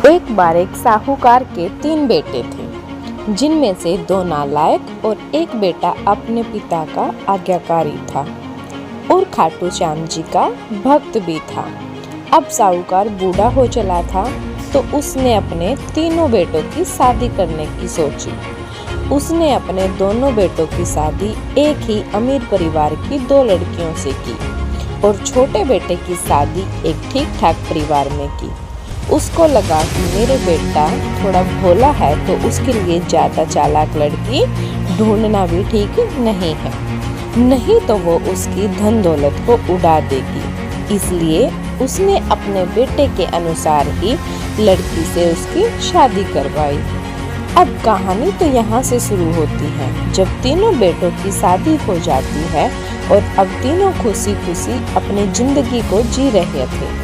एक बार एक साहूकार के 3 बेटे थे, जिनमें से 2 नालायक और एक बेटा अपने पिता का आज्ञाकारी था और खाटू श्याम जी का भक्त भी था। अब साहूकार बूढ़ा हो चला था, तो उसने अपने तीनों बेटों की शादी करने की सोची। उसने अपने दोनों बेटों की शादी एक ही अमीर परिवार की 2 लड़कियों से की और छोटे बेटे की शादी एक ठीक ठाक परिवार में की। उसको लगा कि मेरे बेटा थोड़ा भोला है, तो उसके लिए ज़्यादा चालाक लड़की ढूंढना भी ठीक नहीं है, नहीं तो वो उसकी धन दौलत को उड़ा देगी। इसलिए उसने अपने बेटे के अनुसार ही लड़की से उसकी शादी करवाई। अब कहानी तो यहाँ से शुरू होती है, जब तीनों बेटों की शादी हो जाती है और अब तीनों खुशी खुशी अपनी जिंदगी को जी रहे थे।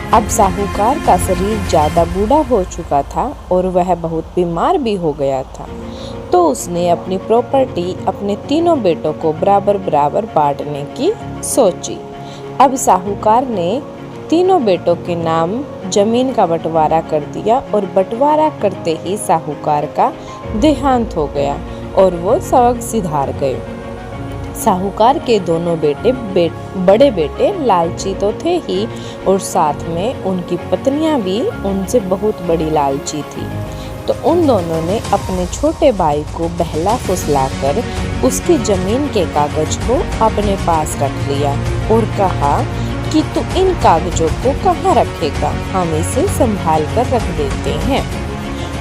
अब साहूकार का शरीर ज़्यादा बूढ़ा हो चुका था और वह बहुत बीमार भी हो गया था, तो उसने अपनी प्रॉपर्टी अपने तीनों बेटों को बराबर बराबर बांटने की सोची। अब साहूकार ने तीनों बेटों के नाम जमीन का बंटवारा कर दिया और बंटवारा करते ही साहूकार का देहांत हो गया और वो सबक सिधार गए। साहूकार के दोनों बड़े बेटे लालची तो थे ही, और साथ में उनकी पत्नियां भी उनसे बहुत बड़ी लालची थी। तो उन दोनों ने अपने छोटे भाई को बहला फुसलाकर उसकी जमीन के कागज को अपने पास रख लिया और कहा कि तू इन कागजों को कहाँ रखेगा, हम इसे संभाल कर रख देते हैं।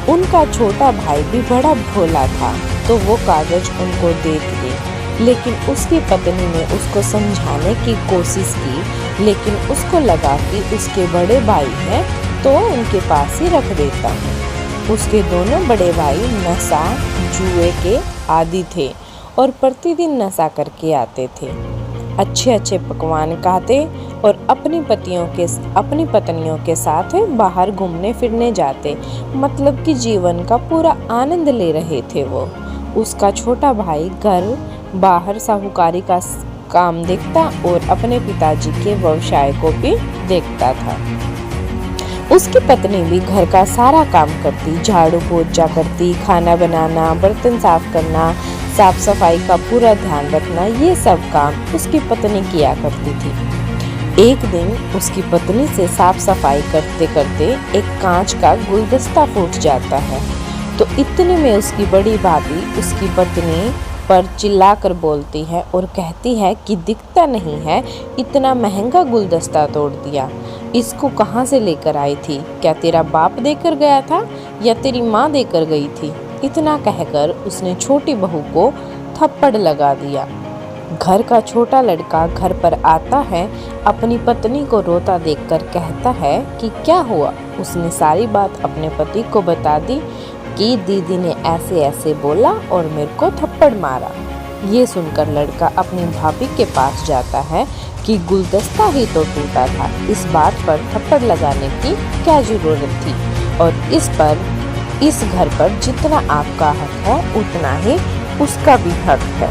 उनका छोटा भाई भी बड़ा भोला था, तो वो कागज उनको दे दिए, लेकिन उसकी पत्नी ने उसको समझाने की कोशिश की, लेकिन उसको लगा कि उसके बड़े भाई हैं तो उनके पास ही रख देता हूँ। उसके दोनों बड़े भाई नशा जुए के आदी थे और प्रतिदिन नशा करके आते थे। अच्छे अच्छे पकवान खाते और अपनी पत्नियों के साथ बाहर घूमने फिरने जाते, मतलब कि जीवन का पूरा आनंद ले रहे थे वो। उसका छोटा भाई घर बाहर साहूकारी का काम देखता और अपने पिताजी के व्यवसाय को भी देखता था। उसकी पत्नी भी घर का सारा काम करती, झाड़ू पोछा करती, खाना बनाना, बर्तन साफ करना, साफ सफाई का पूरा ध्यान रखना, ये सब काम उसकी पत्नी किया करती थी। एक दिन उसकी पत्नी से साफ सफाई करते करते एक कांच का गुलदस्ता फूट जाता है, तो इतने में उसकी बड़ी भाभी उसकी पत्नी पर चिल्लाकर बोलती है और कहती है कि दिखता नहीं है, इतना महंगा गुलदस्ता तोड़ दिया, इसको कहाँ से लेकर आई थी? क्या तेरा बाप देकर गया था या तेरी माँ देकर गई थी? इतना कहकर उसने छोटी बहू को थप्पड़ लगा दिया। घर का छोटा लड़का घर पर आता है, अपनी पत्नी को रोता देखकर कहता है कि क्या हुआ। उसने सारी बात अपने पति को बता दी कि दीदी ने ऐसे ऐसे बोला और मेरे को थप्पड़ मारा। ये सुनकर लड़का अपनी भाभी के पास जाता है कि गुलदस्ता ही तो टूटा था, इस बात पर थप्पड़ लगाने की क्या जरूरत थी, और इस घर पर जितना आपका हक है उतना ही उसका भी हक है।